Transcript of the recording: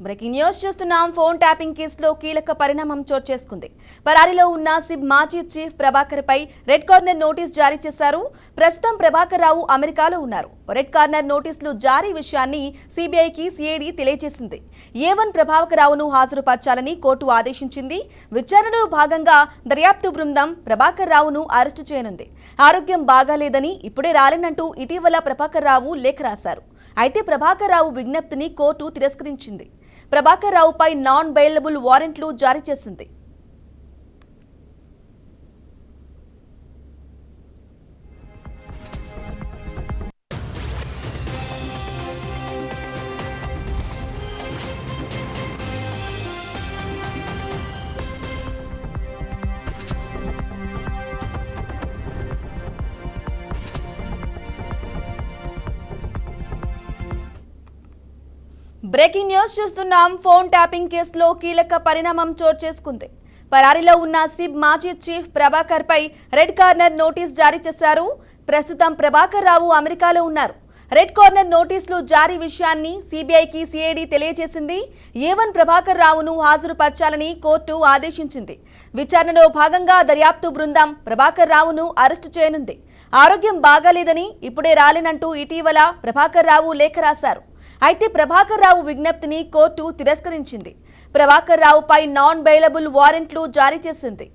Breaking news చూస్తున్నాం. Phone tapping కేసులో కీలక పరిణామం చోటు చేసుకుంది. పరారీలో ఉన్న సిబ్ మాజీ చీఫ్ ప్రభాకర్ పై రెడ్ కార్నర్ నోటీస్ జారీ చేశారు. ప్రస్తుతం ప్రభాకర్ రావు అమెరికాలో ఉన్నారు. రెడ్ కార్నర్ నోటీసులు జారీ విషయాన్ని సిబిఐకి సిఐడి తెలియజేసింది. A1 ప్రభాకర్ రావును హాజరుపరచాలని కోర్టు ఆదేశించింది. విచారణలో భాగంగా దర్యాప్తు బృందం ప్రభాకర్ రావును అరెస్టు చేయనుంది. ఆరోగ్యం బాగాలేదని ఇప్పుడే రాలేనంటూ ఇటీవల ప్రభాకర్ రావు లేఖ రాశారు. అయితే ప్రభాకర్ రావు విజ్ఞప్తిని కోర్టు తిరస్కరించింది. ప్రభాకర్ రావుపై నాన్ బెయిలబుల్ వారెంట్లు జారీ చేసింది. బ్రేకింగ్ న్యూస్ చూస్తున్నాం. ఫోన్ ట్యాపింగ్ కేసులో కీలక పరిణామం చోటు చేసుకుంది. పరారీలో ఉన్న సిబ్ మాజీ చీఫ్ ప్రభాకర్ పై రెడ్ కార్నర్ నోటీస్ జారీ చేశారు. ప్రస్తుతం ప్రభాకర్ రావు అమెరికాలో ఉన్నారు. రెడ్ కార్నర్ నోటీసులు జారీ విషయాన్ని సిబిఐకి సిఐడి తెలియజేసింది. A1 ప్రభాకర్ రావును హాజరుపరచాలని కోర్టు ఆదేశించింది. విచారణలో భాగంగా దర్యాప్తు బృందం ప్రభాకర్ రావును అరెస్టు చేయనుంది. ఆరోగ్యం బాగాలేదని ఇప్పుడే రాలేనంటూ ఇటీవల ప్రభాకర్ రావు లేఖ రాశారు. అయితే ప్రభాకర్ రావు విజ్ఞప్తిని కోర్టు తిరస్కరించింది. ప్రభాకర్ రావుపై నాన్ బెయిలబుల్ వారెంట్లు జారీ చేసింది.